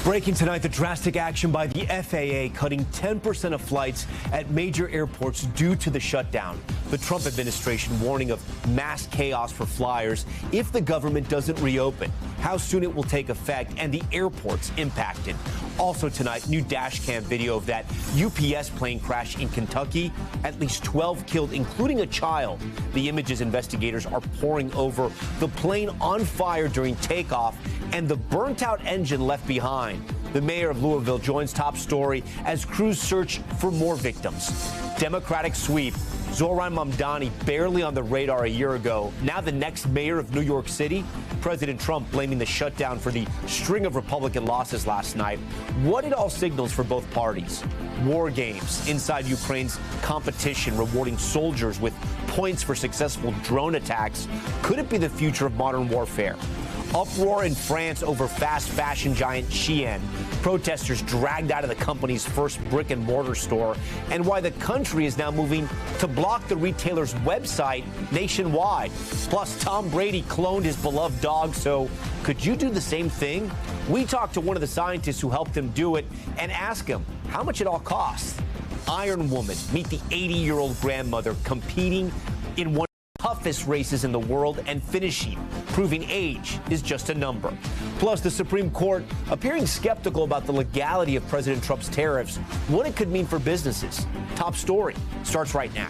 Breaking tonight, the drastic action by the FAA cutting 10% of flights at major airports due to the shutdown. The Trump administration warning of mass chaos for flyers if the government doesn't reopen, how soon it will take effect, and the airports impacted. Also tonight, new dash cam video of that UPS plane crash in Kentucky. At least 12 killed, including a child. The images investigators are poring over, the plane on fire during takeoff and the burnt-out engine left behind. The mayor of Louisville joins Top Story as crews search for more victims. Democratic sweep. Zohran Mamdani barely on the radar a year ago. Now the next mayor of New York City. President Trump blaming the shutdown for the string of Republican losses last night. What it all signals for both parties. War games inside Ukraine's competition, rewarding soldiers with points for successful drone attacks. Could it be the future of modern warfare? Uproar in France over fast fashion giant Shein. Protesters dragged out of the company's first brick-and-mortar store, and why the country is now moving to block the retailer's website nationwide. Plus, Tom Brady cloned his beloved dog, so could you do the same thing? We talked to one of the scientists who helped him do it and asked him how much it all costs. Iron Woman, meet the 80-year-old grandmother competing in one of the toughest races in the world and finishing, proving age is just a number. Plus, the Supreme Court appearing skeptical about the legality of President Trump's tariffs, what it could mean for businesses. Top Story starts right now.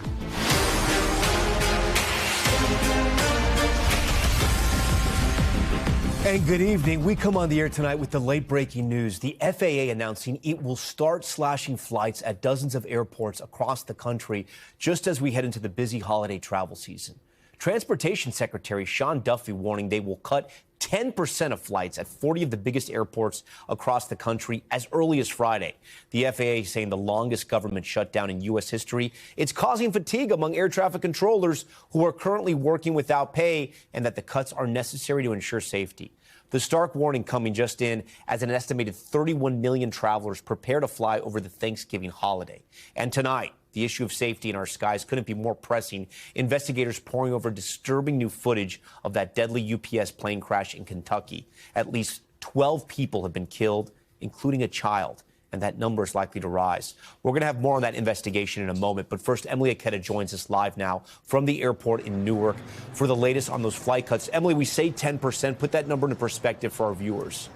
And good evening. We come on the air tonight with the late breaking news. The FAA announcing it will start slashing flights at dozens of airports across the country just as we head into the busy holiday travel season. Transportation Secretary Sean Duffy warning they will cut 10% of flights at 40 of the biggest airports across the country as early as Friday. The FAA saying the longest government shutdown in U.S. history. It's causing fatigue among air traffic controllers who are currently working without pay, and that the cuts are necessary to ensure safety. The stark warning coming just in as an estimated 31 million travelers prepare to fly over the Thanksgiving holiday. And tonight, the issue of safety in our skies couldn't be more pressing. Investigators poring over disturbing new footage of that deadly UPS plane crash in Kentucky. At least 12 people have been killed, including a child, and that number is likely to rise. We're going to have more on that investigation in a moment, but first, Emily Aketa joins us live now from the airport in Newark for the latest on those flight cuts. Emily, we say 10%. Put that number into perspective for our viewers.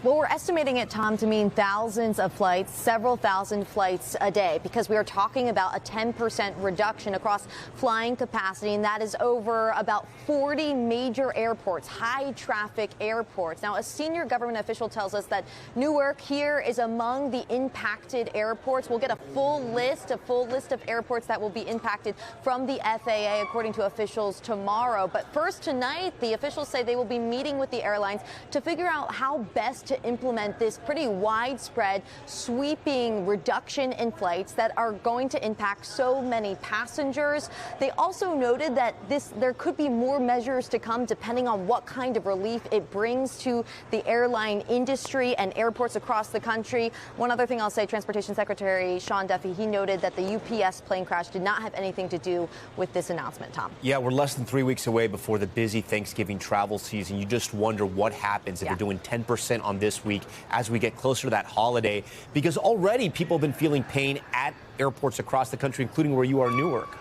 Well, we're estimating it, Tom, to mean thousands of flights, several thousand flights a day, because we are talking about a 10% reduction across flying capacity, and that is over about 40 major airports, high-traffic airports. Now, a senior government official tells us that Newark here is among the impacted airports. We'll get a full list of airports that will be impacted from the FAA, according to officials, tomorrow. But first, tonight, the officials say they will be meeting with the airlines to figure out how best to implement this pretty widespread, sweeping reduction in flights that are going to impact so many passengers. They also noted that there could be more measures to come depending on what kind of relief it brings to the airline industry and airports across the country. One other thing I'll say, Transportation Secretary Sean Duffy, he noted that the UPS plane crash did not have anything to do with this announcement, Tom. Yeah, we're less than 3 weeks away before the busy Thanksgiving travel season. You just wonder what happens if they're doing 10% on this week as we get closer to that holiday, because already people have been feeling pain at airports across the country, including where you are in Newark.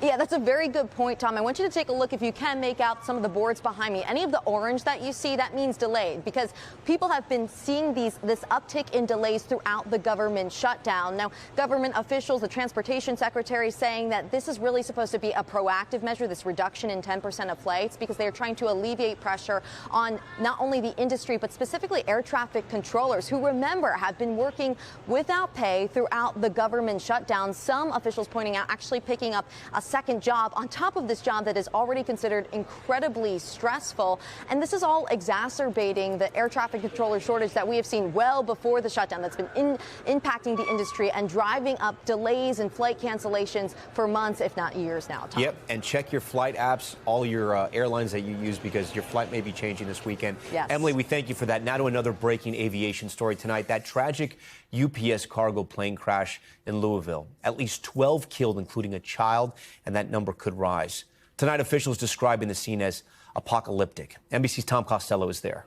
Yeah, that's a very good point, Tom. I want you to take a look, if you can, make out some of the boards behind me. Any of the orange that you see, that means delayed, because people have been seeing this uptick in delays throughout the government shutdown. Now, government officials, the transportation secretary, saying that this is really supposed to be a proactive measure, this reduction in 10% of flights, because they are trying to alleviate pressure on not only the industry, but specifically air traffic controllers, who, remember, have been working without pay throughout the government shutdown. Some officials pointing out actually picking up a second job on top of this job that is already considered incredibly stressful. And this is all exacerbating the air traffic controller shortage that we have seen well before the shutdown, that's been impacting the industry and driving up delays and flight cancellations for months, if not years now, Tom. Yep, and check your flight apps, all your airlines that you use, because your flight may be changing this weekend. Yes. Emily, we thank you for that. Now to another breaking aviation story tonight. That tragic UPS cargo plane crash in Louisville. At least 12 killed, including a child, and that number could rise. Tonight, officials describing the scene as apocalyptic. NBC's Tom Costello is there.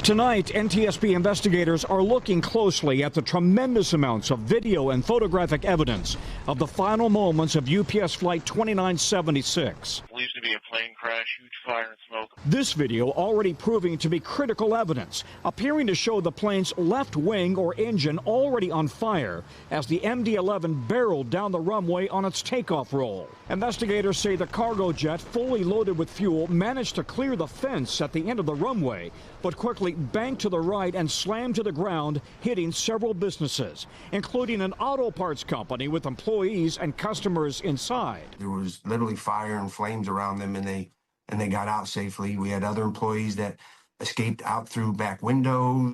Tonight, NTSB investigators are looking closely at the tremendous amounts of video and photographic evidence of the final moments of UPS Flight 2976. Believes to be a plane crash, huge fire and smoke. This video already proving to be critical evidence, appearing to show the plane's left wing or engine already on fire as the MD-11 barreled down the runway on its takeoff roll. Investigators say the cargo jet, fully loaded with fuel, managed to clear the fence at the end of the runway, but quickly banked to the right and slammed to the ground, hitting several businesses, including an auto parts company with employees and customers inside. There was literally fire and flames around them, and they got out safely. We had other employees that escaped out through back windows.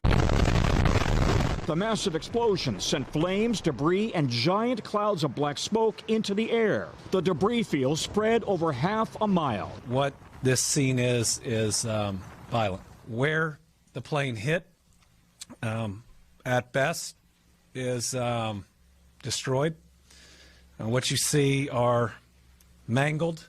The massive explosion sent flames, debris, and giant clouds of black smoke into the air. The debris field spread over half a mile. What this scene is violent. Where the plane hit, at best, is destroyed. What you see are mangled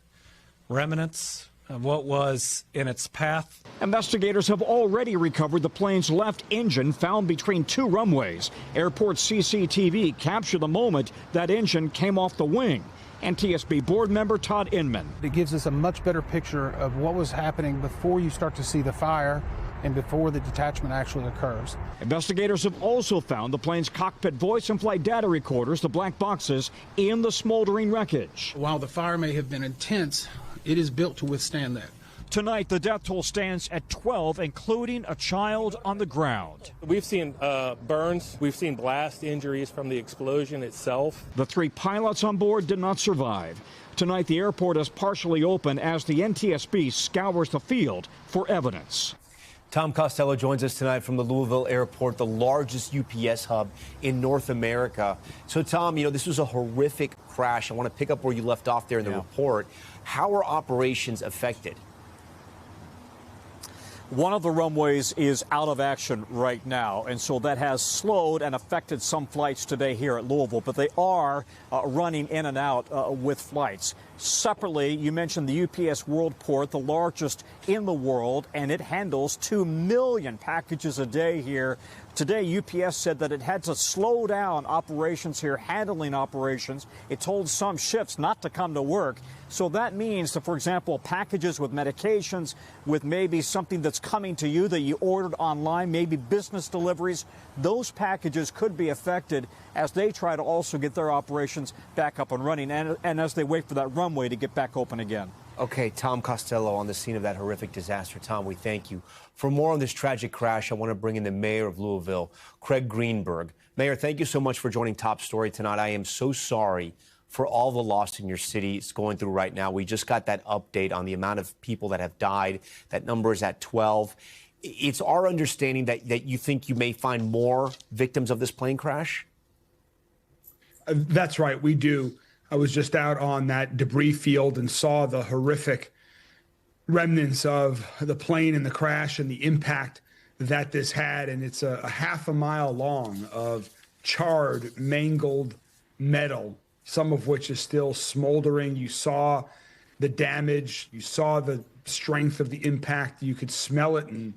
remnants of what was in its path. Investigators have already recovered the plane's left engine found between two runways. Airport CCTV captured the moment that engine came off the wing. NTSB board member Todd Inman. It gives us a much better picture of what was happening before you start to see the fire and before the detachment actually occurs. Investigators have also found the plane's cockpit voice and flight data recorders, the black boxes, in the smoldering wreckage. While the fire may have been intense, it is built to withstand that. Tonight, the death toll stands at 12, including a child on the ground. We've seen burns. We've seen blast injuries from the explosion itself. The 3 pilots on board did not survive. Tonight, the airport is partially open as the NTSB scours the field for evidence. Tom Costello joins us tonight from the Louisville Airport, the largest UPS hub in North America. So, Tom, you know, this was a horrific crash. I want to pick up where you left off there in the report. How are operations affected? One of the runways is out of action right now, and so that has slowed and affected some flights today here at Louisville, but they are running in and out with flights. Separately, you mentioned the UPS World Port, the largest in the world, and it handles 2 million packages a day here. Today, UPS said that it had to slow down operations here, handling operations. It told some ships not to come to work. So that means that, for example, packages with medications, with maybe something that's coming to you that you ordered online, maybe business deliveries, those packages could be affected as they try to also get their operations back up and running and as they wait for that runway to get back open again. Okay, Tom Costello on the scene of that horrific disaster. Tom, we thank you. For more on this tragic crash, I want to bring in the mayor of Louisville, Craig Greenberg. Mayor, thank you so much for joining Top Story tonight. I am so sorry for all the loss in your city it's going through right now. We just got that update on the amount of people that have died. That number is at 12. It's our understanding that you think you may find more victims of this plane crash? That's right, we do. I was just out on that debris field and saw the horrific remnants of the plane and the crash and the impact that this had. And it's a half a mile long of charred, mangled metal, some of which is still smoldering. You saw the damage. You saw the strength of the impact. You could smell it and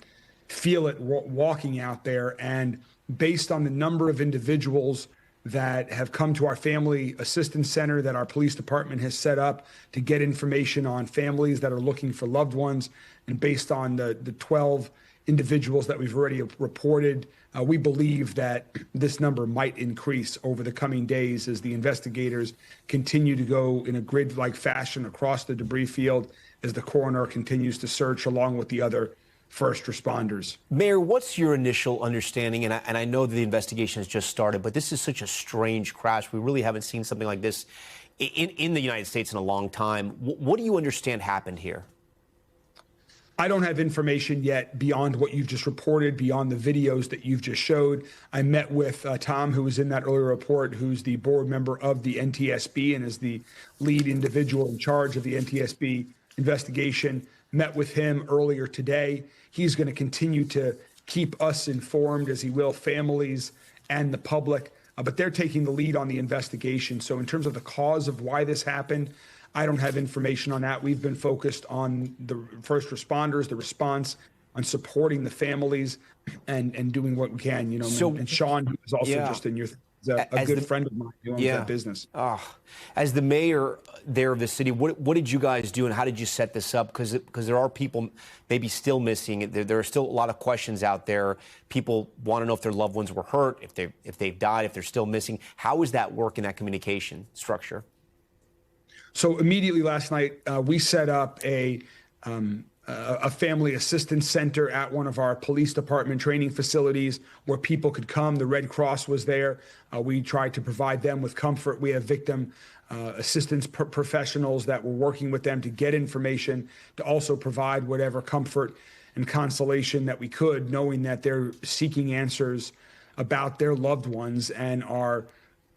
feel it walking out there. And based on the number of individuals that have come to our family assistance center that our police department has set up to get information on families that are looking for loved ones, and based on the 12 individuals that we've already reported, we believe that this number might increase over the coming days as the investigators continue to go in a grid-like fashion across the debris field as the coroner continues to search along with the other first responders. Mayor, what's your initial understanding? And I know that the investigation has just started, but this is such a strange crash. We really haven't seen something like this in the United States in a long time. What do you understand happened here? I don't have information yet beyond what you've just reported, beyond the videos that you've just showed. I met with Tom, who was in that earlier report, who's the board member of the NTSB and is the lead individual in charge of the NTSB investigation. Met with him earlier today. He's going to continue to keep us informed, as he will families and the public, but they're taking the lead on the investigation. So in terms of the cause of why this happened, I don't have information on that. We've been focused on the first responders, the response, on supporting the families and doing what we can, you know. So, and Sean, who is also just in your a good friend of mine who owns that business. As the mayor there of the city, what did you guys do and how did you set this up? Because there are people maybe still missing. There are still a lot of questions out there. People want to know if their loved ones were hurt, if they've died, if they're still missing. How does that work in that communication structure? So immediately last night, we set up a family assistance center at one of our police department training facilities where people could come. The Red Cross was there. We tried to provide them with comfort. We have victim assistance professionals that were working with them to get information, to also provide whatever comfort and consolation that we could, knowing that they're seeking answers about their loved ones and are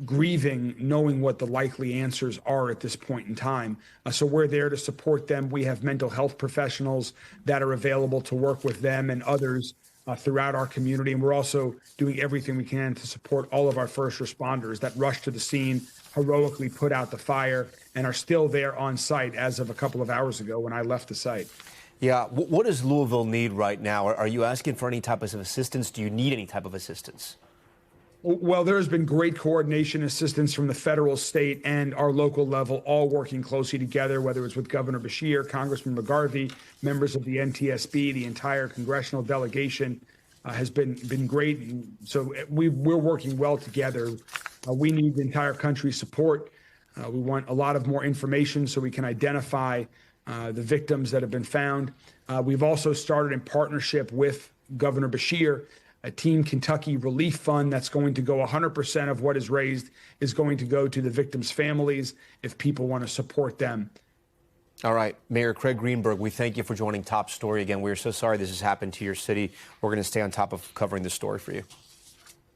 grieving, knowing what the likely answers are at this point in time. So we're there to support them. We have mental health professionals that are available to work with them and others throughout our community. And we're also doing everything we can to support all of our first responders that rushed to the scene, heroically put out the fire, and are still there on site as of a couple of hours ago when I left the site. Yeah. What does Louisville need right now? Are you asking for any type of assistance? Do you need any type of assistance? Well, there has been great coordination assistance from the federal, state, and our local level, all working closely together, whether it's with Governor Beshear, Congressman McGarvey, members of the NTSB, the entire congressional delegation has been great. So we're working well together. We need the entire country's support. We want a lot of more information so we can identify the victims that have been found. We've also started in partnership with Governor Beshear a Team Kentucky Relief Fund that's going to go 100% of what is raised is going to go to the victims' families if people want to support them. All right. Mayor Craig Greenberg, we thank you for joining Top Story again. We're so sorry this has happened to your city. We're going to stay on top of covering this story for you.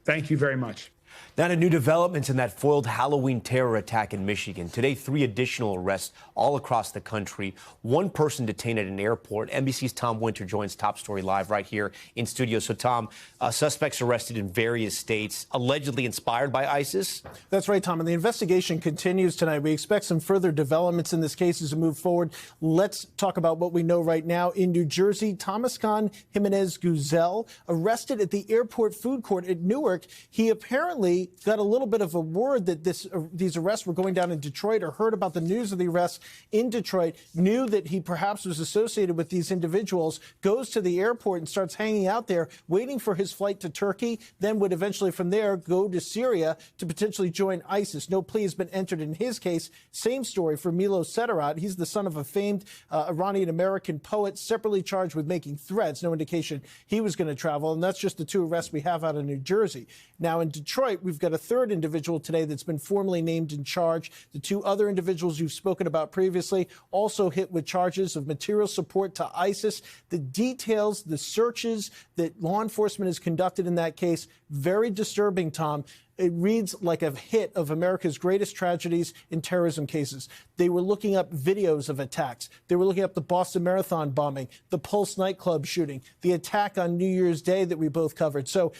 Thank you very much. Now to new developments in that foiled Halloween terror attack in Michigan. Today, 3 additional arrests all across the country. 1 person detained at an airport. NBC's Tom Winter joins Top Story live right here in studio. So, Tom, suspects arrested in various states, allegedly inspired by ISIS? That's right, Tom. And the investigation continues tonight. We expect some further developments in this case as we move forward. Let's talk about what we know right now. In New Jersey, Thomas Khan Jimenez Guzel arrested at the airport food court at Newark. He apparently got a little bit of a word that these arrests were going down in Detroit, or heard about the news of the arrests in Detroit, knew that he perhaps was associated with these individuals, goes to the airport and starts hanging out there, waiting for his flight to Turkey, then would eventually from there go to Syria to potentially join ISIS. No plea has been entered in his case. Same story for Milo Sederat. He's the son of a famed Iranian-American poet, separately charged with making threats. No indication he was going to travel. And that's just the 2 arrests we have out of New Jersey. Now in Detroit, we've got a 3rd individual today that's been formally named in charge. The 2 other individuals you've spoken about previously also hit with charges of material support to ISIS. The details, the searches that law enforcement has conducted in that case, very disturbing, Tom. It reads like a hit of America's greatest tragedies in terrorism cases. They were looking up videos of attacks. They were looking up the Boston Marathon bombing, the Pulse nightclub shooting, the attack on New Year's Day that we both covered. So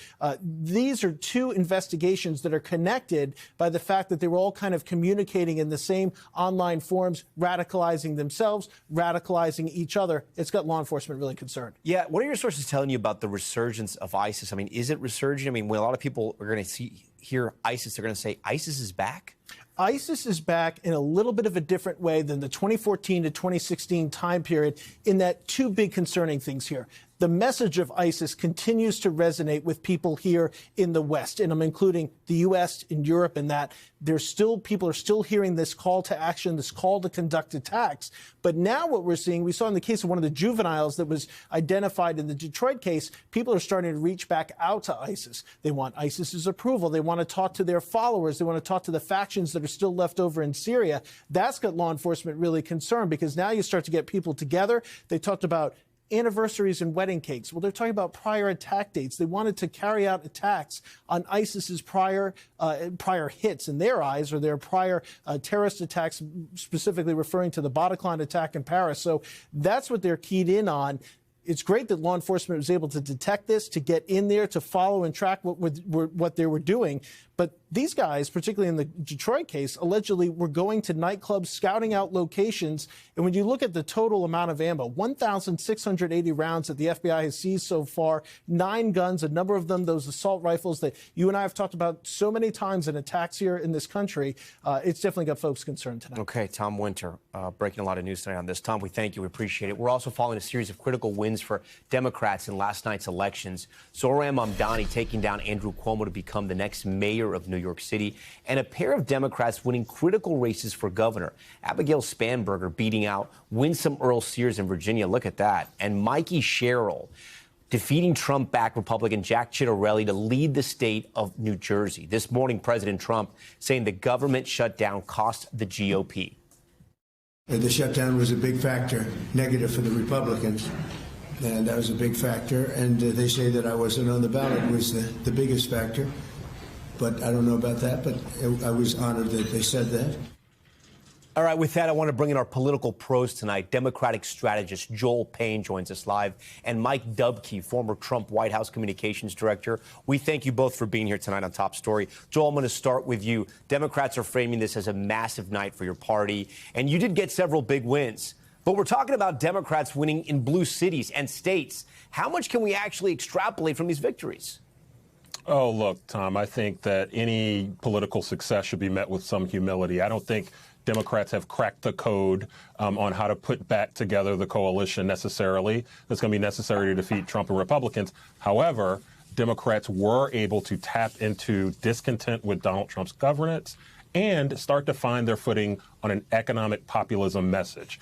these are 2 investigations that are connected by the fact that they were all kind of communicating in the same online forums, radicalizing themselves, radicalizing each other. It's got law enforcement really concerned. Yeah. What are your sources telling you about the resurgence of ISIS? I mean, is it resurging? I mean, when a lot of people are going to hear ISIS, they're going to say ISIS is back? ISIS is back in a little bit of a different way than the 2014 to 2016 time period, in that 2 big concerning things here. The message of ISIS continues to resonate with people here in the West, and I'm including the U.S. and Europe in that. People are still hearing this call to action, this call to conduct attacks. But now what we're seeing, we saw in the case of one of the juveniles that was identified in the Detroit case, people are starting to reach back out to ISIS. They want ISIS's approval. They want to talk to their followers. They want to talk to the factions that are still left over in Syria. That's got law enforcement really concerned, because now you start to get people together. They talked about anniversaries and wedding cakes. Well, they're talking about prior attack dates. They wanted to carry out attacks on ISIS's prior hits in their eyes, or their prior terrorist attacks, specifically referring to the Bataclan attack in Paris. So that's what they're keyed in on. It's great that law enforcement was able to detect this, to get in there, to follow and track what they were doing. But These guys, particularly in the Detroit case, allegedly were going to nightclubs, scouting out locations. And when you look at the total amount of ammo, 1,680 rounds that the FBI has seized so far, 9 guns, a number of them, those assault rifles that you and I have talked about so many times in attacks here in this country, it's definitely got folks concerned tonight. Okay, Tom Winter, breaking a lot of news tonight on this. Tom, we thank you. We appreciate it. We're also following a series of critical wins for Democrats in last night's elections. Zohran Mamdani taking down Andrew Cuomo to become the next mayor of New York City, and a pair of Democrats winning critical races for governor. Abigail Spanberger beating out Winsome Earl Sears in Virginia. Look at that. And Mikey Sherrill defeating Trump-backed Republican Jack Ciattarelli to lead the state of New Jersey. This morning, President Trump saying the government shutdown cost the GOP. The shutdown was a big factor, negative for the Republicans, and that was a big factor. And they say that I wasn't on the ballot was the biggest factor, but I don't know about that, but I was honored that they said that. All right, with that, I want to bring in our political pros tonight. Democratic strategist Joel Payne joins us live, and Mike Dubke, former Trump White House communications director. We thank you both for being here tonight on Top Story. Joel, I'm going to start with you. Democrats are framing this as a massive night for your party, and you did get several big wins. But we're talking about Democrats winning in blue cities and states. How much can we actually extrapolate from these victories? Oh, look, Tom, I think that any political success should be met with some humility. I don't think Democrats have cracked the code on how to put back together the coalition necessarily that's going to be necessary to defeat Trump and Republicans. However, Democrats were able to tap into discontent with Donald Trump's governance and start to find their footing on an economic populism message.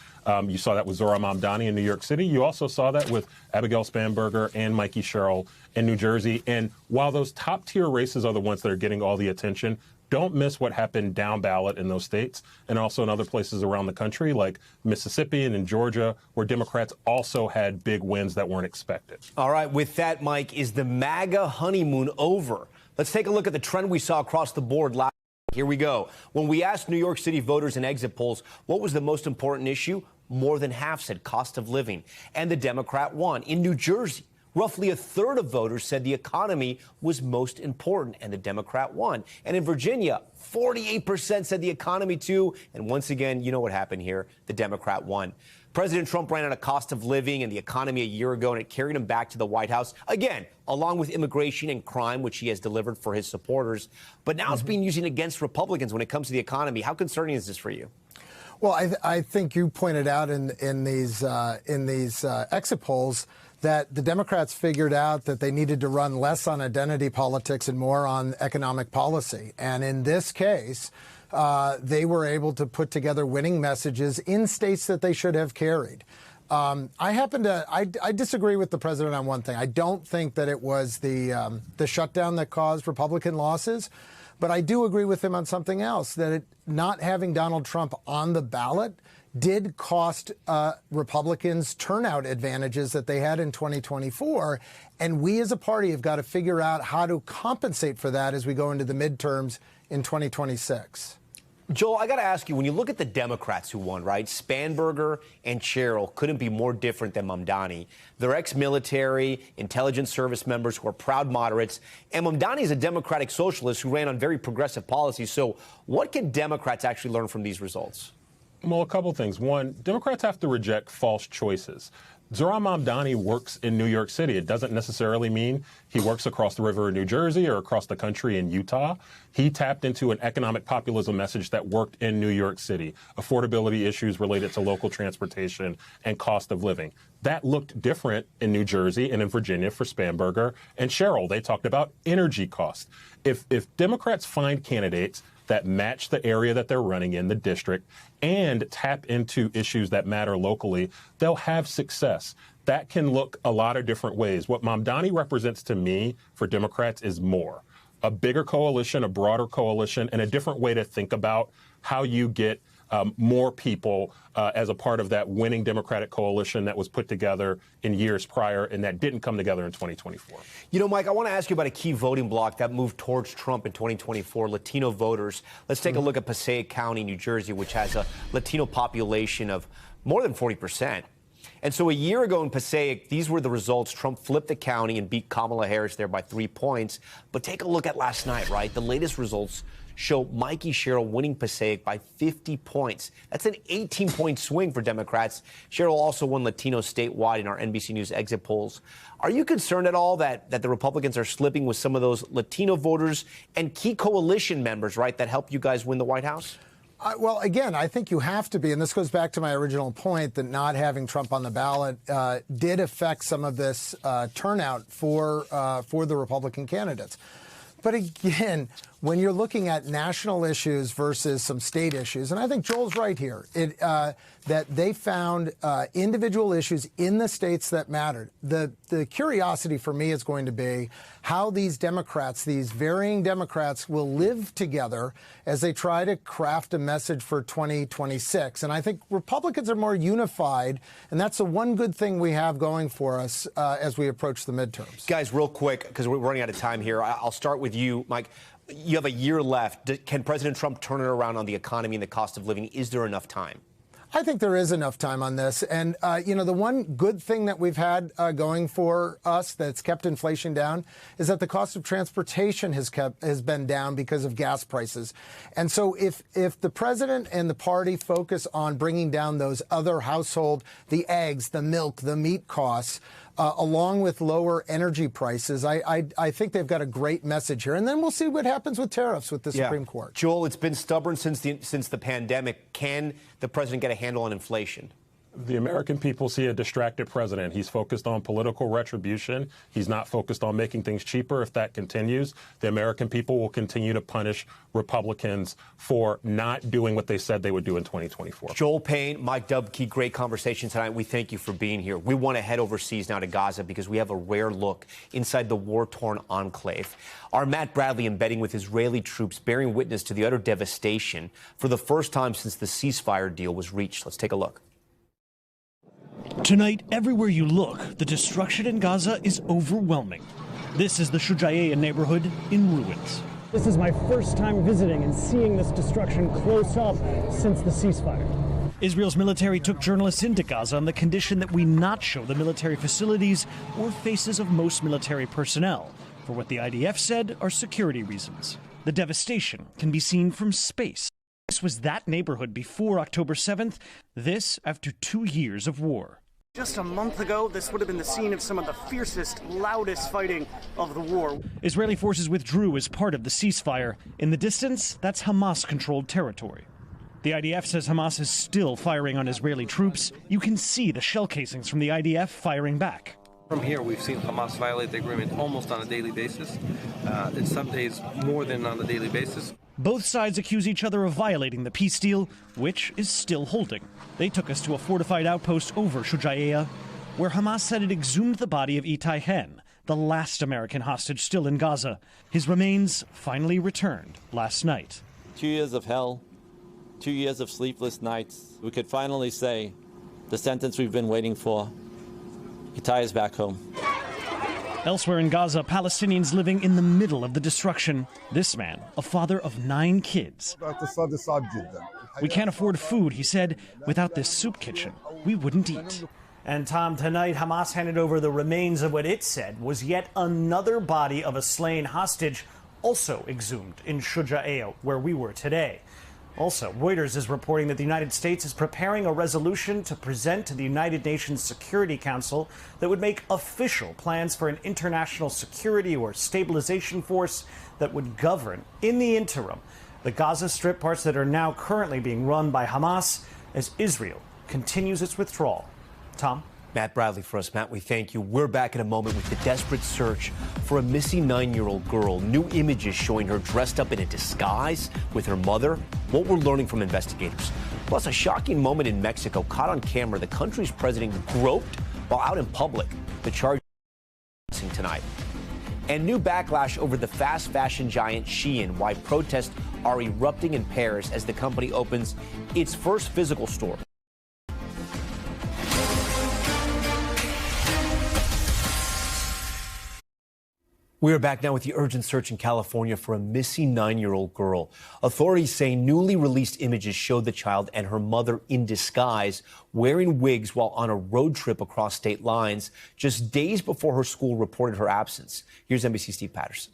You saw that with Zohran Mamdani in New York City. You also saw that with Abigail Spanberger and Mikey Sherrill in New Jersey. And while those top-tier races are the ones that are getting all the attention, don't miss what happened down ballot in those states and also in other places around the country like Mississippi and in Georgia, where Democrats also had big wins that weren't expected. All right, with that, Mike, is the MAGA honeymoon over? Let's take a look at the trend we saw across the board last. Here we go. When we asked New York City voters in exit polls what was the most important issue, more than half said cost of living, and the Democrat won. In New Jersey, roughly a third of voters said the economy was most important, and the Democrat won. And in Virginia, 48% said the economy too. And once again, you know what happened here. The Democrat won. President Trump ran out of cost of living and the economy a year ago, and it carried him back to the White House, again, along with immigration and crime, which he has delivered for his supporters. But now it's being used against Republicans when it comes to the economy. How concerning is this for you? Well, I think you pointed out in these exit polls that the Democrats figured out that they needed to run less on identity politics and more on economic policy. And in this case, they were able to put together winning messages in states that they should have carried. I disagree with the president on one thing. I don't think that it was the shutdown that caused Republican losses, but I do agree with him on something else, that not having Donald Trump on the ballot did cost Republicans turnout advantages that they had in 2024. And we as a party have got to figure out how to compensate for that as we go into the midterms in 2026. Joel, I got to ask you, when you look at the Democrats who won, right, Spanberger and Sherrill couldn't be more different than Mamdani. They're ex-military, intelligence service members who are proud moderates. And Mamdani is a Democratic socialist who ran on very progressive policies. So what can Democrats actually learn from these results? Well, a couple things. One, Democrats have to reject false choices. Zohran Mamdani works in New York City. It doesn't necessarily mean he works across the river in New Jersey or across the country in Utah. He tapped into an economic populism message that worked in New York City, affordability issues related to local transportation and cost of living. That looked different in New Jersey and in Virginia for Spanberger and Sherrill. They talked about energy costs. If Democrats find candidates that match the area that they're running in, the district, and tap into issues that matter locally, they'll have success. That can look a lot of different ways. What Mamdani represents to me for Democrats is more. A bigger coalition, a broader coalition, and a different way to think about how you get more people as a part of that winning Democratic coalition that was put together in years prior and that didn't come together in 2024. You know, Mike, I want to ask you about a key voting bloc that moved towards Trump in 2024, Latino voters. Let's take a look at Passaic County, New Jersey, which has a Latino population of more than 40%. And so a year ago in Passaic, these were the results. Trump flipped the county and beat Kamala Harris there by 3 points. But take a look at last night, right? The latest results show Mikey Sherrill winning Passaic by 50 points. That's an 18-point swing for Democrats. Sherrill also won Latino statewide in our NBC News exit polls. Are you concerned at all that the Republicans are slipping with some of those Latino voters and key coalition members, right, that helped you guys win the White House? Well, again, I think you have to be, and this goes back to my original point that not having Trump on the ballot did affect some of this turnout for the Republican candidates. But again, when you're looking at national issues versus some state issues, and I think Joel's right here, that they found individual issues in the states that mattered. The curiosity for me is going to be how these Democrats, these varying Democrats, will live together as they try to craft a message for 2026. And I think Republicans are more unified, and that's the one good thing we have going for us as we approach the midterms. Guys, real quick, because we're running out of time here, I'll start with you, Mike. You have a year left. Can President Trump turn it around on the economy and the cost of living? Is there enough time? I think there is enough time on this. And, the one good thing that we've had going for us that's kept inflation down is that the cost of transportation has been down because of gas prices. And so if the president and the party focus on bringing down those other household, the eggs, the milk, the meat costs, along with lower energy prices, I think they've got a great message here. And then we'll see what happens with tariffs with the Supreme Court. Joel, it's been stubborn since the pandemic. Can the president get a handle on inflation? The American people see a distracted president. He's focused on political retribution. He's not focused on making things cheaper. If that continues, the American people will continue to punish Republicans for not doing what they said they would do in 2024. Joel Payne, Mike Dubke, great conversation tonight. We thank you for being here. We want to head overseas now to Gaza because we have a rare look inside the war-torn enclave. Our Matt Bradley embedding with Israeli troops bearing witness to the utter devastation for the first time since the ceasefire deal was reached. Let's take a look. Tonight, everywhere you look, the destruction in Gaza is overwhelming. This is the Shujaiya neighborhood in ruins. This is my first time visiting and seeing this destruction close up since the ceasefire. Israel's military took journalists into Gaza on the condition that we not show the military facilities or faces of most military personnel, for what the IDF said are security reasons. The devastation can be seen from space. This was that neighborhood before October 7th, this after 2 years of war. Just a month ago, this would have been the scene of some of the fiercest, loudest fighting of the war. Israeli forces withdrew as part of the ceasefire. In the distance, that's Hamas-controlled territory. The IDF says Hamas is still firing on Israeli troops. You can see the shell casings from the IDF firing back. From here, we've seen Hamas violate the agreement almost on a daily basis. In some days, more than on a daily basis. Both sides accuse each other of violating the peace deal, which is still holding. They took us to a fortified outpost over Shujaiya, where Hamas said it exhumed the body of Itai Hen, the last American hostage still in Gaza. His remains finally returned last night. 2 years of hell, 2 years of sleepless nights. We could finally say the sentence we've been waiting for. Itai is back home. Elsewhere in Gaza, Palestinians living in the middle of the destruction. This man, a father of 9 kids. We can't afford food, he said. Without this soup kitchen, we wouldn't eat. And Tom, tonight Hamas handed over the remains of what it said was yet another body of a slain hostage, also exhumed in Shujaiya, where we were today. Also, Reuters is reporting that the United States is preparing a resolution to present to the United Nations Security Council that would make official plans for an international security or stabilization force that would govern, in the interim, the Gaza Strip parts that are now currently being run by Hamas as Israel continues its withdrawal. Tom? Matt Bradley for us. Matt, we thank you. We're back in a moment with the desperate search for a missing 9-year-old girl. New images showing her dressed up in a disguise with her mother. What we're learning from investigators. Plus, a shocking moment in Mexico caught on camera. The country's president groped while out in public. The charge tonight. And new backlash over the fast fashion giant Shein. Why protests are erupting in Paris as the company opens its first physical store. We are back now with the urgent search in California for a missing 9-year-old girl. Authorities say newly released images show the child and her mother in disguise wearing wigs while on a road trip across state lines just days before her school reported her absence. Here's NBC's Steve Patterson.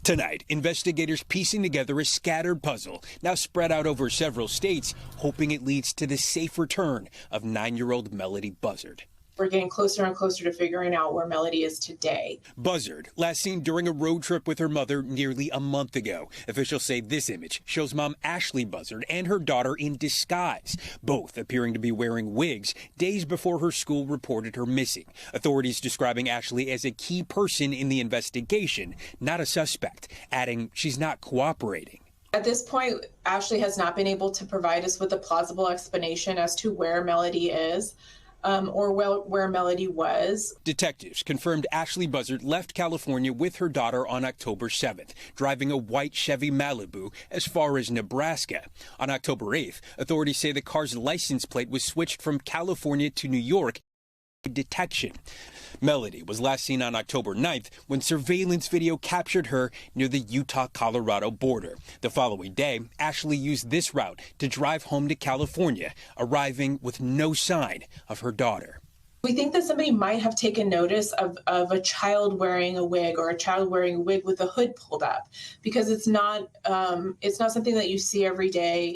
Tonight, investigators piecing together a scattered puzzle now spread out over several states, hoping it leads to the safe return of 9-year-old Melody Buzzard. We're getting closer and closer to figuring out where Melody is today. Buzzard, last seen during a road trip with her mother nearly a month ago. Officials say this image shows mom Ashley Buzzard and her daughter in disguise, both appearing to be wearing wigs days before her school reported her missing. Authorities describing Ashley as a key person in the investigation, not a suspect, adding she's not cooperating. At this point, Ashley has not been able to provide us with a plausible explanation as to where Melody is. Or where Melody was. Detectives confirmed Ashley Buzzard left California with her daughter on October 7th, driving a white Chevy Malibu as far as Nebraska. On October 8th, authorities say the car's license plate was switched from California to New York. Detection. Melody was last seen on October 9th when surveillance video captured her near the Utah-Colorado border. The following day, Ashley used this route to drive home to California, arriving with no sign of her daughter. We think that somebody might have taken notice of a child wearing a wig or a child wearing a wig with a hood pulled up, because it's not something that you see every day.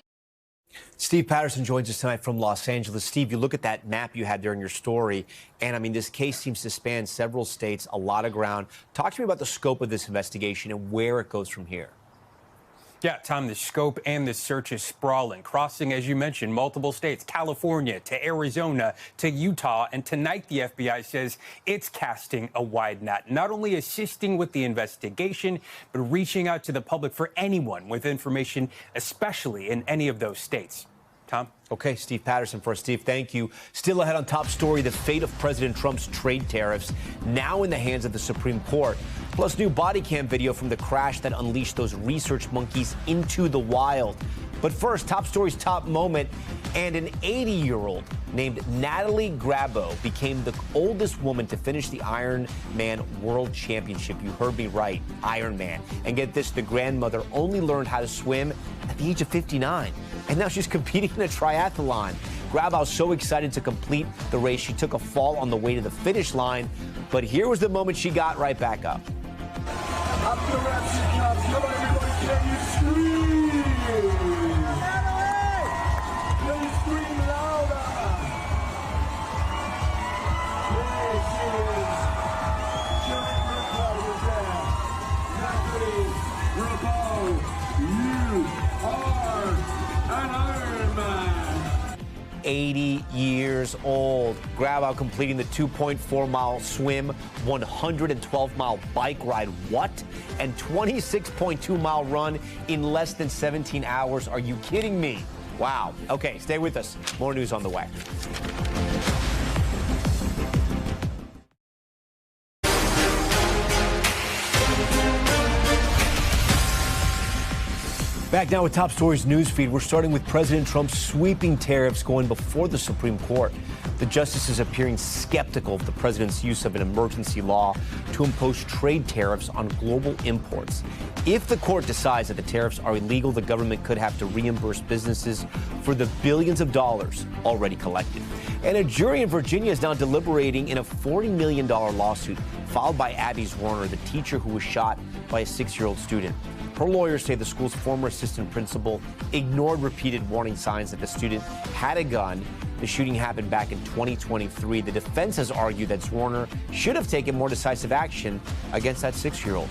Steve Patterson joins us tonight from Los Angeles. Steve, you look at that map you had there in your story, and I mean, this case seems to span several states, a lot of ground. Talk to me about the scope of this investigation and where it goes from here. Yeah, Tom, the scope and the search is sprawling, crossing, as you mentioned, multiple states, California to Arizona to Utah. And tonight, the FBI says it's casting a wide net, not only assisting with the investigation, but reaching out to the public for anyone with information, especially in any of those states. Tom? Okay, Steve Patterson for us. Steve, thank you. Still ahead on Top Story, the fate of President Trump's trade tariffs now in the hands of the Supreme Court. Plus, new body cam video from the crash that unleashed those research monkeys into the wild. But first, Top Story's top moment, and an 80-year-old named Natalie Grabo became the oldest woman to finish the Ironman World Championship. You heard me right, Ironman. And get this, the grandmother only learned how to swim at the age of 59. And now she's competing in a triathlon. Grabo's so excited to complete the race, she took a fall on the way to the finish line. But here was the moment she got right back up. After the wrap, she comes. Come on, everybody, can you scream? Can you scream louder? There she is. Giant Ripple is there. Natalie Grabo, you are an Ironman. 80 years old. Grabo completing the 2.4-mile swim, 112-mile bike ride, what? And 26.2-mile run in less than 17 hours. Are you kidding me? Wow. Okay, stay with us. More news on the way. Back now with Top Stories newsfeed. We're starting with President Trump's sweeping tariffs going before the Supreme Court. The justices appearing skeptical of the president's use of an emergency law to impose trade tariffs on global imports. If the court decides that the tariffs are illegal, the government could have to reimburse businesses for the billions of dollars already collected. And a jury in Virginia is now deliberating in a $40 million lawsuit filed by Abby Warner, the teacher who was shot by a 6-year-old student. Her lawyers say the school's former assistant principal ignored repeated warning signs that the student had a gun. The shooting happened back in 2023. The defense has argued that Warner should have taken more decisive action against that 6-year-old.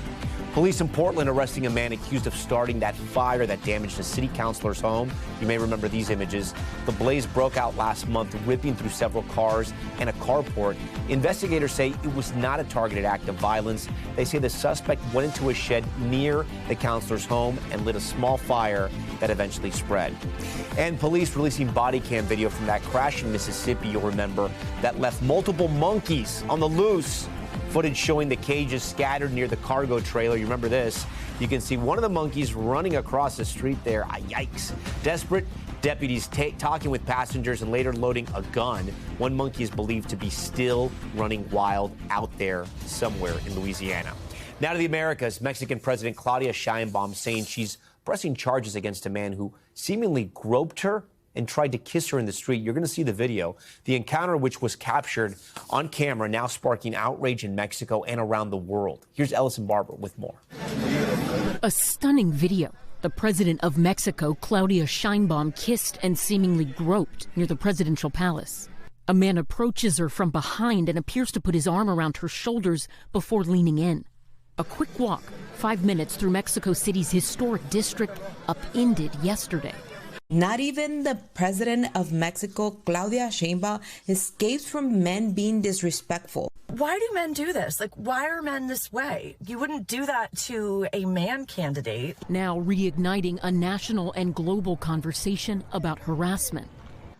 Police in Portland arresting a man accused of starting that fire that damaged a city councilor's home. You may remember these images. The blaze broke out last month, ripping through several cars and a carport. Investigators say it was not a targeted act of violence. They say the suspect went into a shed near the councilor's home and lit a small fire that eventually spread. And police releasing body cam video from that crash in Mississippi, you'll remember, that left multiple monkeys on the loose. Footage showing the cages scattered near the cargo trailer. You remember this? You can see one of the monkeys running across the street there. Yikes. Desperate, Deputies talking with passengers and later loading a gun. One monkey is believed to be still running wild out there somewhere in Louisiana. Now to the Americas. Mexican President Claudia Sheinbaum saying she's pressing charges against a man who seemingly groped her and tried to kiss her in the street. You're going to see the video. The encounter, which was captured on camera, now sparking outrage in Mexico and around the world. Here's Ellison Barber with more. A stunning video. The president of Mexico, Claudia Sheinbaum, kissed and seemingly groped near the presidential palace. A man approaches her from behind and appears to put his arm around her shoulders before leaning in. A quick walk, 5 minutes through Mexico City's historic district, upended yesterday. Not even the president of Mexico, Claudia Sheinbaum, escapes from men being disrespectful. Why do men do this? Like, why are men this way? You wouldn't do that to a man candidate. Now reigniting a national and global conversation about harassment.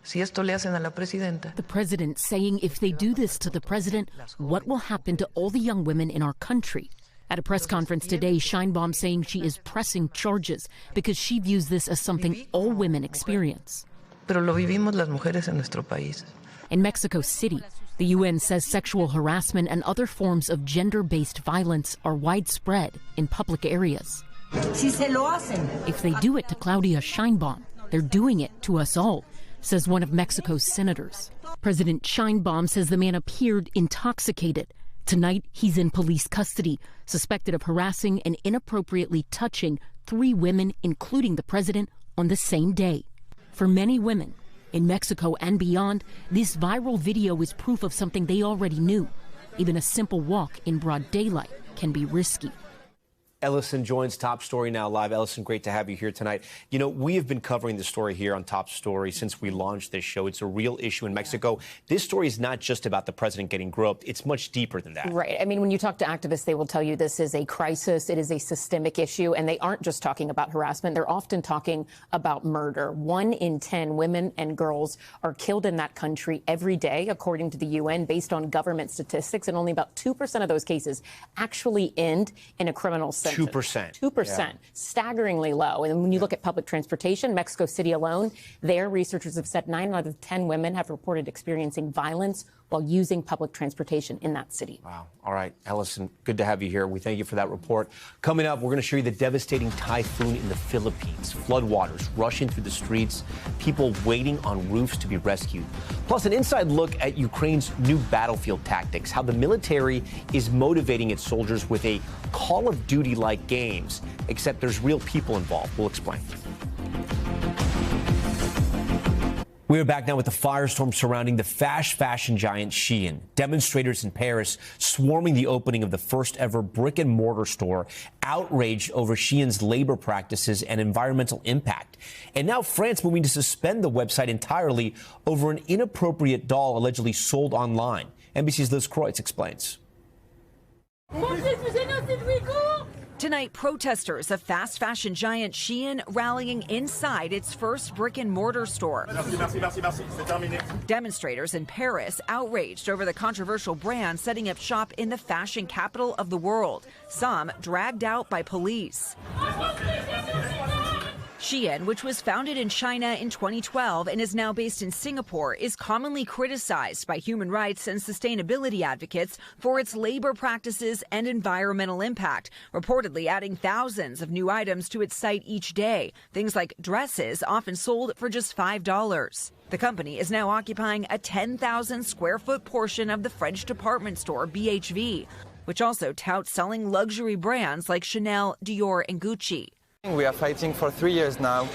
Si esto le hacen a la presidenta. The president saying if they do this to the president, what will happen to all the young women in our country? At a press conference today, Sheinbaum saying she is pressing charges because she views this as something all women experience. Pero lo vivimos las mujeres en nuestro país. In Mexico City, the UN says sexual harassment and other forms of gender-based violence are widespread in public areas. Si se lo hacen. If they do it to Claudia Sheinbaum, they're doing it to us all, says one of Mexico's senators. President Sheinbaum says the man appeared intoxicated. Tonight, he's in police custody, suspected of harassing and inappropriately touching 3 women, including the president, on the same day. For many women, in Mexico and beyond, this viral video is proof of something they already knew. Even a simple walk in broad daylight can be risky. Ellison joins Top Story now live. Ellison, great to have you here tonight. You know, we have been covering the story here on Top Story since we launched this show. It's a real issue in Mexico. This story is not just about the president getting groped. It's much deeper than that. Right. I mean, when you talk to activists, they will tell you this is a crisis. It is a systemic issue. And they aren't just talking about harassment. They're often talking about murder. 1 in 10 women and girls are killed in that country every day, according to the UN, based on government statistics. And only about 2% of those cases actually end in a criminal sentence. 2%. 2%. Yeah. Staggeringly low. And when you look at public transportation, Mexico City alone, there researchers have said 9 out of 10 women have reported experiencing violence while using public transportation in that city. Wow. All right, Ellison, good to have you here. We thank you for that report. Coming up, we're going to show you the devastating typhoon in the Philippines. Floodwaters rushing through the streets, people waiting on roofs to be rescued. Plus, an inside look at Ukraine's new battlefield tactics, how the military is motivating its soldiers with a Call of Duty-like games, except there's real people involved. We'll explain. We are back now with the firestorm surrounding the fast fashion giant Shein. Demonstrators in Paris swarming the opening of the first ever brick and mortar store, outraged over Shein's labor practices and environmental impact. And now France moving to suspend the website entirely over an inappropriate doll allegedly sold online. NBC's Liz Kreutz explains. Tonight, protesters of fast fashion giant Shein rallying inside its first brick and mortar store. Demonstrators in Paris outraged over the controversial brand setting up shop in the fashion capital of the world. Some dragged out by police. Shein, which was founded in China in 2012 and is now based in Singapore, is commonly criticized by human rights and sustainability advocates for its labor practices and environmental impact, reportedly adding thousands of new items to its site each day, things like dresses often sold for just $5. The company is now occupying a 10,000 square foot portion of the French department store BHV, which also touts selling luxury brands like Chanel, Dior, and Gucci. We are fighting for 3 years now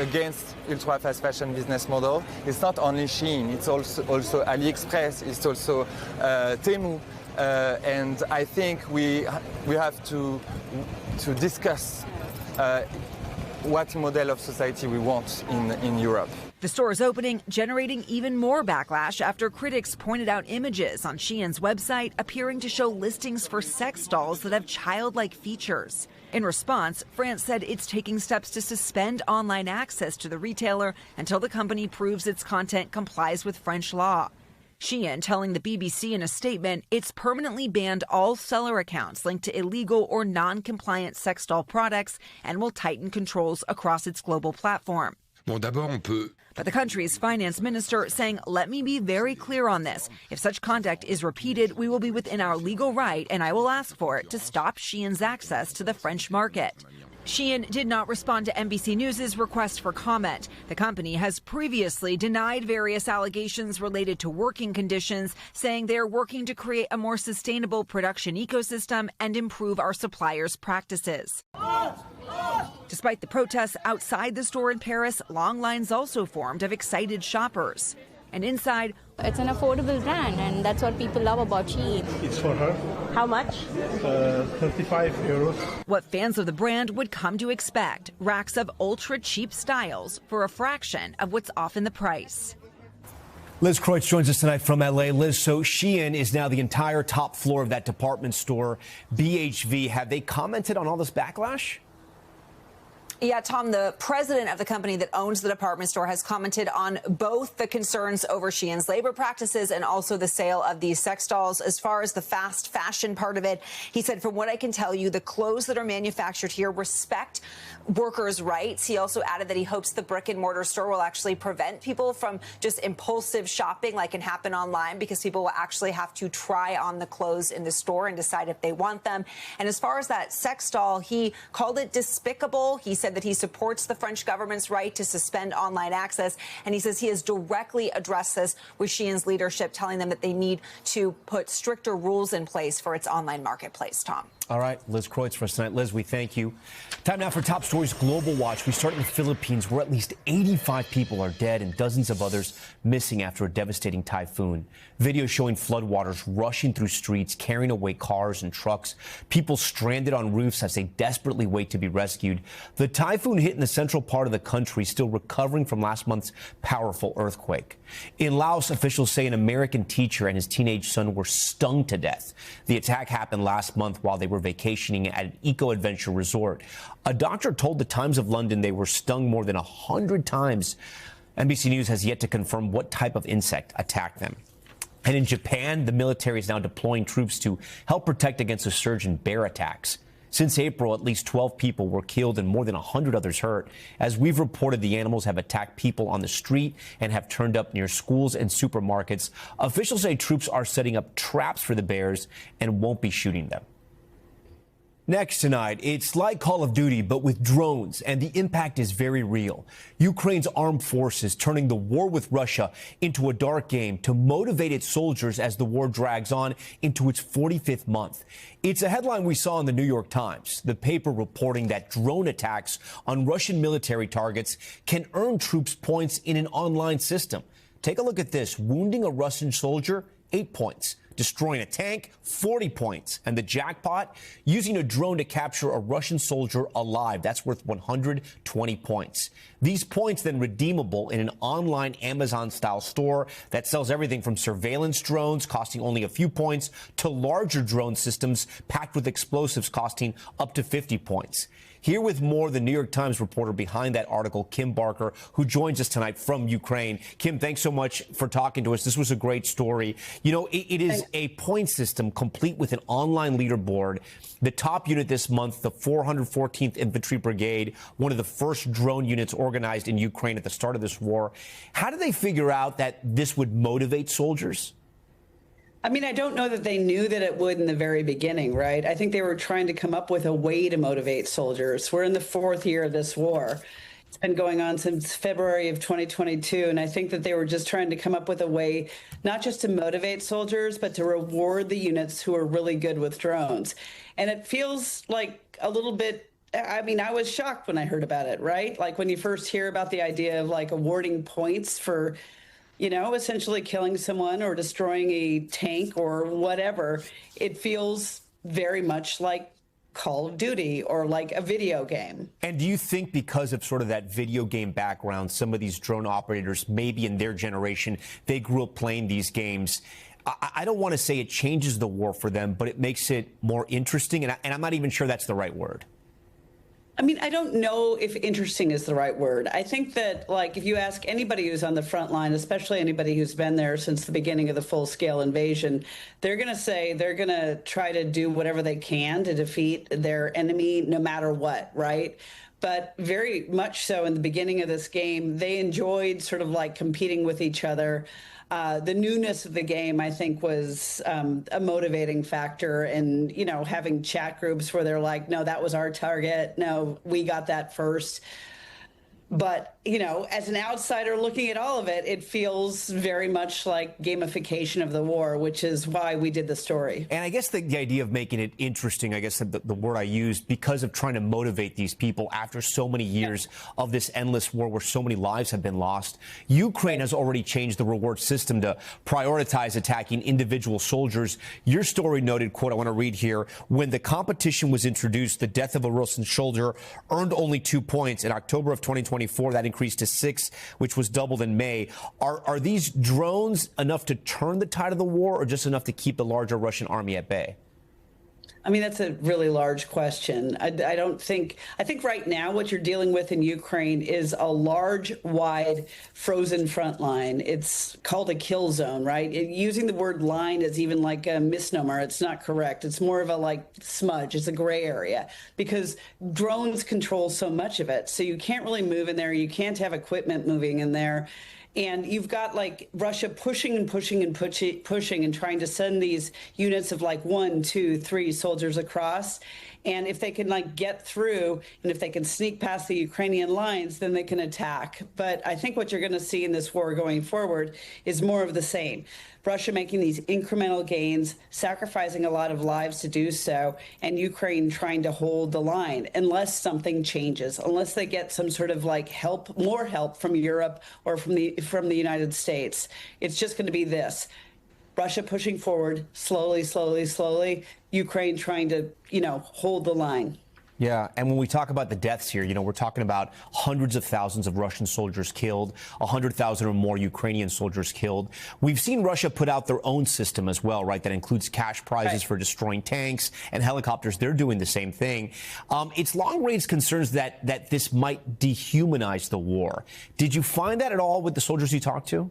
against ultra fast fashion business model. It's not only Shein, it's also AliExpress, it's also Temu, and I think we have to discuss what model of society we want in Europe. The store's opening generating even more backlash after critics pointed out images on Shein's website appearing to show listings for sex dolls that have childlike features. In response, France said it's taking steps to suspend online access to the retailer until the company proves its content complies with French law. Shein telling the BBC in a statement it's permanently banned all seller accounts linked to illegal or non-compliant sex doll products and will tighten controls across its global platform. Bon, d'abord, on peut. But the country's finance minister saying, let me be very clear on this. If such conduct is repeated, we will be within our legal right, and I will ask for it to stop Shein's access to the French market. Shein did not respond to NBC News' request for comment. The company has previously denied various allegations related to working conditions, saying they are working to create a more sustainable production ecosystem and improve our suppliers' practices. Despite the protests outside the store in Paris, long lines also formed of excited shoppers. And inside, it's an affordable brand, and that's what people love about Shein. It's for her. How much? 35 euros. What fans of the brand would come to expect, racks of ultra-cheap styles for a fraction of what's often the price. Liz Kreutz joins us tonight from L.A. Liz, so Shein is now the entire top floor of that department store, BHV. Have they commented on all this backlash? Yeah, Tom, the president of the company that owns the department store has commented on both the concerns over Shein's labor practices and also the sale of these sex dolls. As far as the fast fashion part of it, he said, from what I can tell you, the clothes that are manufactured here respect workers' rights. He also added that he hopes the brick and mortar store will actually prevent people from just impulsive shopping like can happen online, because people will actually have to try on the clothes in the store and decide if they want them. And as far as that sex doll, he called it despicable. He said that he supports the French government's right to suspend online access. And he says he has directly addressed this with Shein's leadership, telling them that they need to put stricter rules in place for its online marketplace, Tom. All right, Liz Kreutz for us tonight. Liz, we thank you. Time now for Top Stories Global Watch. We start in the Philippines, where at least 85 people are dead and dozens of others missing after a devastating typhoon. Video showing floodwaters rushing through streets, carrying away cars and trucks. People stranded on roofs as they desperately wait to be rescued. The typhoon hit in the central part of the country, still recovering from last month's powerful earthquake. In Laos, officials say an American teacher and his teenage son were stung to death. The attack happened last month while they were vacationing at an eco-adventure resort. A doctor told the Times of London they were stung more than 100 times. NBC News has yet to confirm what type of insect attacked them. And in Japan, the military is now deploying troops to help protect against a surge in bear attacks. Since April, at least 12 people were killed and more than 100 others hurt. As we've reported, the animals have attacked people on the street and have turned up near schools and supermarkets. Officials say troops are setting up traps for the bears and won't be shooting them. Next tonight, it's like Call of Duty, but with drones, and the impact is very real. Ukraine's armed forces turning the war with Russia into a dark game to motivate its soldiers as the war drags on into its 45th month. It's a headline we saw in the New York Times, the paper reporting that drone attacks on Russian military targets can earn troops points in an online system. Take a look at this. Wounding a Russian soldier, 8 points. Destroying a tank, 40 points. And the jackpot, using a drone to capture a Russian soldier alive. That's worth 120 points. These points then redeemable in an online Amazon-style store that sells everything from surveillance drones costing only a few points to larger drone systems packed with explosives costing up to 50 points. Here with more, the New York Times reporter behind that article, Kim Barker, who joins us tonight from Ukraine. Kim, thanks so much for talking to us. This was a great story. You know, it is a point system complete with an online leaderboard. The top unit this month, the 414th Infantry Brigade, one of the first drone units organized in Ukraine at the start of this war. How did they figure out that this would motivate soldiers? I mean, I don't know that they knew that it would in the very beginning, right? I think they were trying to come up with a way to motivate soldiers. We're in the 4th year of this war. It's been going on since February of 2022. And I think that they were just trying to come up with a way not just to motivate soldiers, but to reward the units who are really good with drones. And it feels like a little bit, I mean, I was shocked when I heard about it, right? Like when you first hear about the idea of like awarding points for, you know, essentially killing someone or destroying a tank or whatever, it feels very much like Call of Duty or like a video game. And do you think because of sort of that video game background, some of these drone operators, maybe in their generation, they grew up playing these games, I don't want to say it changes the war for them, but it makes it more interesting, and I'm not even sure that's the right word. I mean, I don't know if interesting is the right word. I think that, like, if you ask anybody who's on the front line, especially anybody who's been there since the beginning of the full-scale invasion, they're going to say they're going to try to do whatever they can to defeat their enemy no matter what, right? but very much so in the beginning of this game, they enjoyed sort of like competing with each other. The newness of the game, I think, was a motivating factor, and, you know, having chat groups where they're like, no, that was our target. No, we got that first. But, you know, as an outsider looking at all of it, it feels very much like gamification of the war, which is why we did the story. And I guess the idea of making it interesting, I guess the word I used, because of trying to motivate these people after so many years of this endless war where so many lives have been lost. Ukraine has already changed the reward system to prioritize attacking individual soldiers. Your story noted, quote, I want to read here, when the competition was introduced, the death of a Russian soldier earned only 2 points. In October of 2024, that increased to 6, which was doubled in May. Are these drones enough to turn the tide of the war, or just enough to keep the larger Russian army at bay? I mean, that's a really large question. I think right now what you're dealing with in Ukraine is a large, wide, frozen front line. It's called a kill zone, right? Using the word line is even like a misnomer. It's not correct. It's more of a like smudge. It's a gray area because drones control so much of it. So you can't really move in there. You can't have equipment moving in there. And you've got like Russia pushing and pushing and pushing and trying to send these units of like 1, 2, 3 soldiers across. And if they can like get through and if they can sneak past the Ukrainian lines, then they can attack. But I think what you're going to see in this war going forward is more of the same. Russia making these incremental gains, sacrificing a lot of lives to do so, and Ukraine trying to hold the line unless something changes, unless they get some sort of like help, more help from Europe or from the United States. It's just going to be this. Russia pushing forward slowly, slowly, slowly, Ukraine trying to, you know, hold the line. Yeah, and when we talk about the deaths here, you know, we're talking about hundreds of thousands of Russian soldiers killed, 100,000 or more Ukrainian soldiers killed. We've seen Russia put out their own system as well, right? That includes cash prizes for destroying tanks and helicopters. They're doing the same thing. It's long-range concerns that this might dehumanize the war. Did you find that at all with the soldiers you talked to?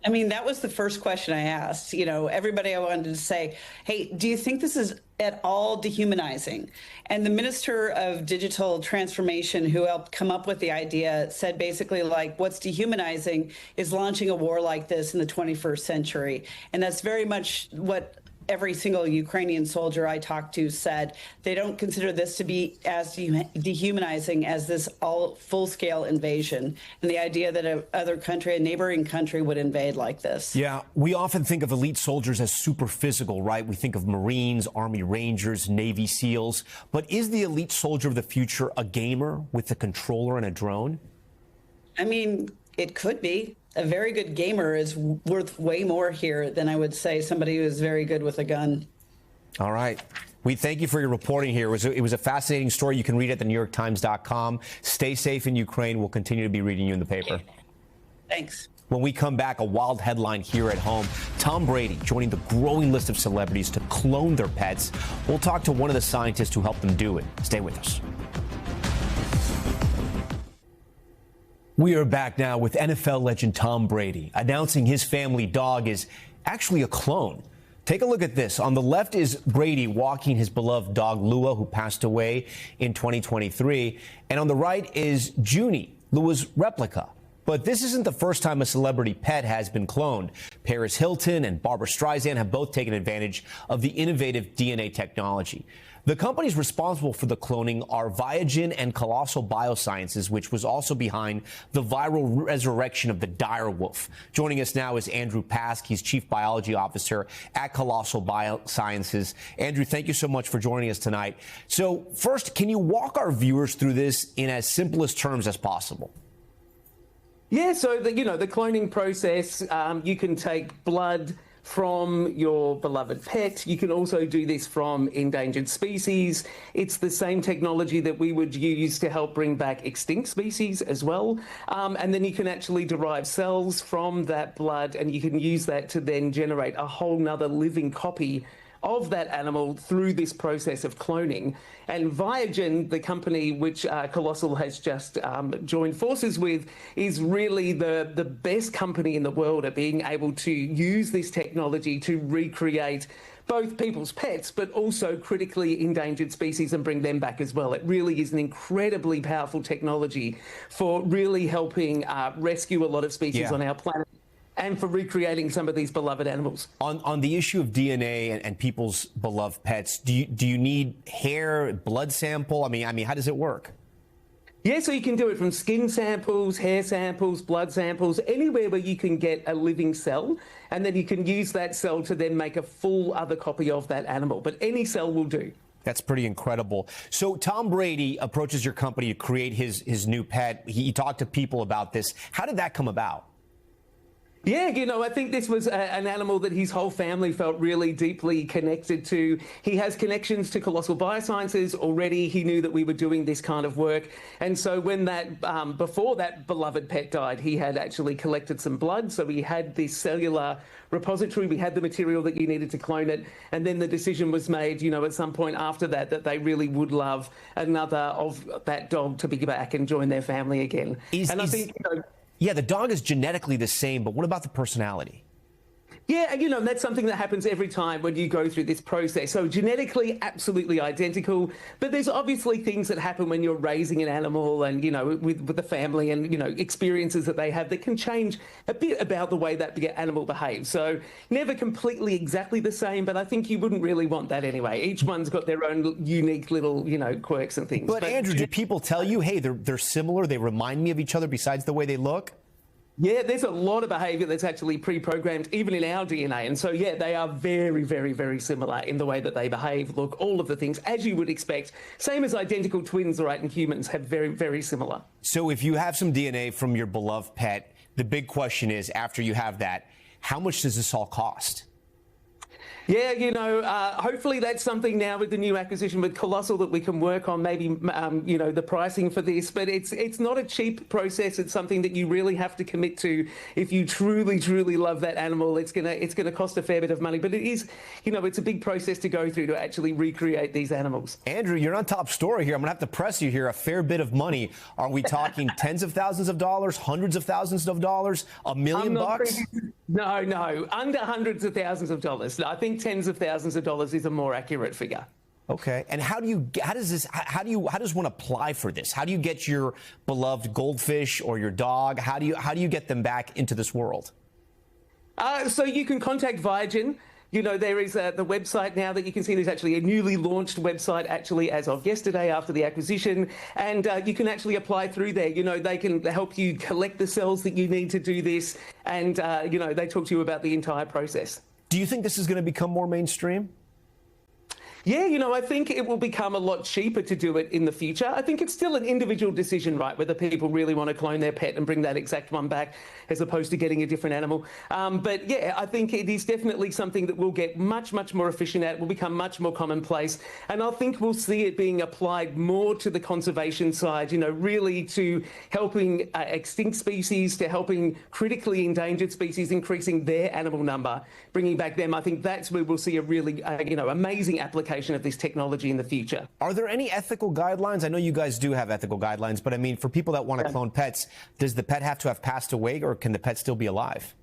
I mean, that was the first question I asked. You know, everybody I wanted to say, hey, do you think this is at all dehumanizing? And the Minister of Digital Transformation, who helped come up with the idea, said basically like what's dehumanizing is launching a war like this in the 21st century. And that's very much what every single Ukrainian soldier I talked to said. They don't consider this to be as dehumanizing as this all full-scale invasion and the idea that a neighboring country would invade like this. Yeah, we often think of elite soldiers as super physical, right? We think of Marines, Army Rangers, Navy SEALs. But is the elite soldier of the future a gamer with a controller and a drone? I mean, it could be. A very good gamer is worth way more here than I would say somebody who is very good with a gun. All right. We thank you for your reporting here. It was a fascinating story. You can read it at thenewyorktimes.com. Stay safe in Ukraine. We'll continue to be reading you in the paper. Thanks. When we come back, a wild headline here at home. Tom Brady joining the growing list of celebrities to clone their pets. We'll talk to one of the scientists who helped them do it. Stay with us. We are back now with NFL legend Tom Brady announcing his family dog is actually a clone. Take a look at this. On the left is Brady walking his beloved dog Lua, who passed away in 2023. And on the right is Junie, Lua's replica. But this isn't the first time a celebrity pet has been cloned. Paris Hilton and Barbra Streisand have both taken advantage of the innovative DNA technology. The companies responsible for the cloning are Viagen and Colossal Biosciences, which was also behind the viral resurrection of the dire wolf. Joining us now is Andrew Pask. He's Chief Biology Officer at Colossal Biosciences. Andrew, thank you so much for joining us tonight. So first, can you walk our viewers through this in as simplest terms as possible? Yeah, so the cloning process, you can take blood from your beloved pet. You can also do this from endangered species. It's the same technology that we would use to help bring back extinct species as well. And then you can actually derive cells from that blood, and you can use that to then generate a whole nother living copy of that animal through this process of cloning. And Viagen, the company which Colossal has just joined forces with, is really the best company in the world at being able to use this technology to recreate both people's pets, but also critically endangered species and bring them back as well. It really is an incredibly powerful technology for really helping rescue a lot of species on our planet and for recreating some of these beloved animals. On the issue of DNA and people's beloved pets, do you need hair, blood sample? I mean, how does it work? Yeah, so you can do it from skin samples, hair samples, blood samples, anywhere where you can get a living cell, and then you can use that cell to then make a full other copy of that animal. But any cell will do. That's pretty incredible. So Tom Brady approaches your company to create his new pet. He talked to people about this. How did that come about? Yeah, you know, I think this was an animal that his whole family felt really deeply connected to. He has connections to Colossal Biosciences already. He knew that we were doing this kind of work. And so when that, before that beloved pet died, he had actually collected some blood. So we had this cellular repository. We had the material that you needed to clone it. And then the decision was made, you know, at some point after that, that they really would love another of that dog to be back and join their family again. I think, you know, yeah, the dog is genetically the same, but what about the personality? Yeah, you know, that's something that happens every time when you go through this process. So genetically, absolutely identical. But there's obviously things that happen when you're raising an animal and, you know, with the family and, you know, experiences that they have that can change a bit about the way that animal behaves. So never completely exactly the same, but I think you wouldn't really want that anyway. Each one's got their own unique little, you know, quirks and things. But Andrew, do people tell you, hey, they're similar, they remind me of each other besides the way they look? Yeah, there's a lot of behaviour that's actually pre-programmed, even in our DNA. And so, yeah, they are very, very, very similar in the way that they behave, look, all of the things, as you would expect. Same as identical twins, right, and humans have very, very similar. So if you have some DNA from your beloved pet, the big question is, after you have that, how much does this all cost? Yeah, you know, hopefully that's something now with the new acquisition with Colossal that we can work on, maybe, you know, the pricing for this. But it's not a cheap process. It's something that you really have to commit to. If you truly, truly love that animal, it's gonna cost a fair bit of money. But it is, you know, it's a big process to go through to actually recreate these animals. Andrew, you're on top story here. I'm gonna have to press you here. A fair bit of money. Are we talking tens of thousands of dollars, hundreds of thousands of dollars, $1 million bucks? No, under hundreds of thousands of dollars. I think tens of thousands of dollars is a more accurate figure. Okay, and how does one apply for this? How do you get your beloved goldfish or your dog? How do you get them back into this world? So you can contact Viagen. You know, there is the website now that you can see. There's actually a newly launched website actually as of yesterday after the acquisition. And you can actually apply through there. You know, they can help you collect the cells that you need to do this. And, you know, they talk to you about the entire process. Do you think this is going to become more mainstream? Yeah, you know, I think it will become a lot cheaper to do it in the future. I think it's still an individual decision, right, whether people really want to clone their pet and bring that exact one back as opposed to getting a different animal. But yeah, I think it is definitely something that we'll get much, much more efficient at, will become much more commonplace. And I think we'll see it being applied more to the conservation side, you know, really to helping extinct species, to helping critically endangered species, increasing their animal number, bringing back them. I think that's where we'll see a really, you know, amazing application of this technology in the future. Are there any ethical guidelines? I know you guys do have ethical guidelines, but I mean, for people that want to clone pets, does the pet have to have passed away or can the pet still be alive?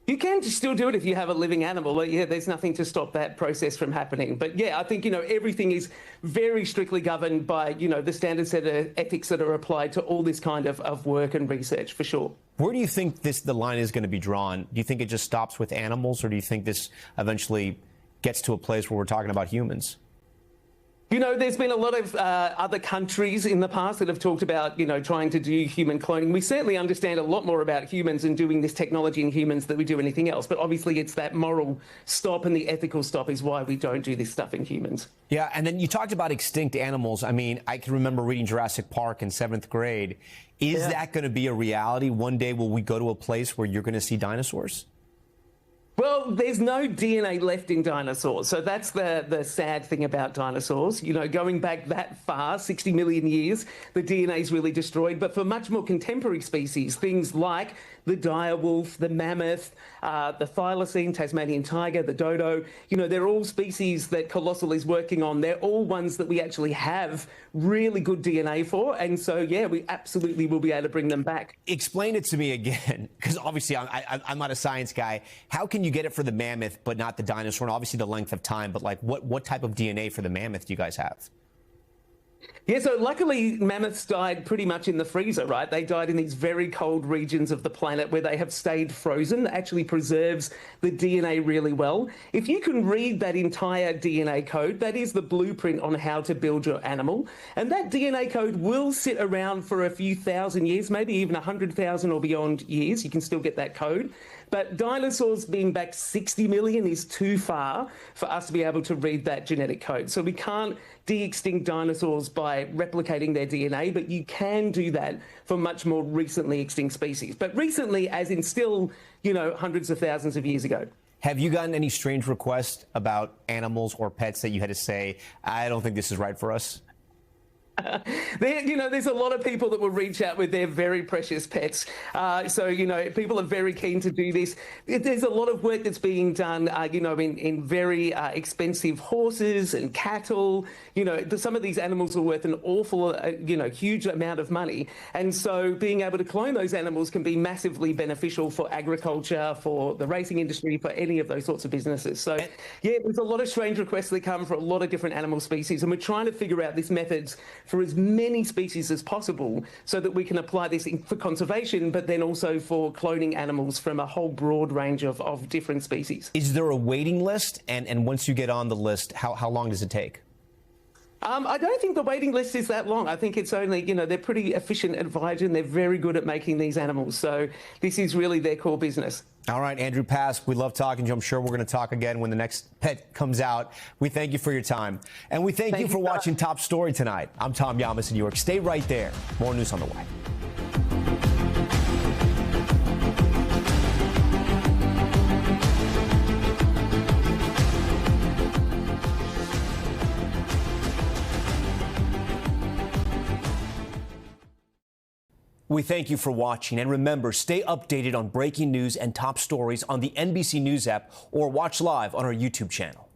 You can still do it if you have a living animal. But yeah, there's nothing to stop that process from happening. But yeah, I think, you know, everything is very strictly governed by, you know, the standard set of ethics that are applied to all this kind of work and research, for sure. Where do you think the line is going to be drawn? Do you think it just stops with animals, or do you think this eventually gets to a place where we're talking about humans? You know, there's been a lot of other countries in the past that have talked about, you know, trying to do human cloning. We certainly understand a lot more about humans and doing this technology in humans than we do anything else. But obviously it's that moral stop and the ethical stop is why we don't do this stuff in humans. Yeah, and then you talked about extinct animals. I mean, I can remember reading Jurassic Park in 7th grade. Is that going to be a reality? One day will we go to a place where you're going to see dinosaurs? Well, there's no DNA left in dinosaurs. So that's the sad thing about dinosaurs. You know, going back that far, 60 million years, the DNA is really destroyed. But for much more contemporary species, things like the dire wolf, the mammoth, the thylacine, Tasmanian tiger, the dodo. You know, they're all species that Colossal is working on. They're all ones that we actually have really good DNA for. And so, yeah, we absolutely will be able to bring them back. Explain it to me again, because obviously I'm not a science guy. How can you get it for the mammoth but not the dinosaur? And obviously the length of time, but like what type of DNA for the mammoth do you guys have? Yeah, so luckily mammoths died pretty much in the freezer, right? They died in these very cold regions of the planet where they have stayed frozen. That actually preserves the DNA really well. If you can read that entire DNA code, that is the blueprint on how to build your animal. And that DNA code will sit around for a few thousand years, maybe even 100,000 or beyond years. You can still get that code. But dinosaurs being back 60 million is too far for us to be able to read that genetic code. So we can't de-extinct dinosaurs by replicating their DNA, but you can do that for much more recently extinct species. But recently, as in still, you know, hundreds of thousands of years ago. Have you gotten any strange requests about animals or pets that you had to say, I don't think this is right for us? There's a lot of people that will reach out with their very precious pets. So, you know, people are very keen to do this. There's a lot of work that's being done, in very expensive horses and cattle. You know, some of these animals are worth an awful, huge amount of money. And so being able to clone those animals can be massively beneficial for agriculture, for the racing industry, for any of those sorts of businesses. So, yeah, there's a lot of strange requests that come for a lot of different animal species. And we're trying to figure out these methods for as many species as possible so that we can apply this for conservation, but then also for cloning animals from a whole broad range of different species. Is there a waiting list? And once you get on the list, how long does it take? I don't think the waiting list is that long. I think it's only, they're pretty efficient at Vigen. They're very good at making these animals. So this is really their core business. All right, Andrew Pask, we love talking to you. I'm sure we're going to talk again when the next pet comes out. We thank you for your time. And we thank you for watching Top Story tonight. I'm Tom Llamas in New York. Stay right there. More news on the way. We thank you for watching, and remember, stay updated on breaking news and top stories on the NBC News app or watch live on our YouTube channel.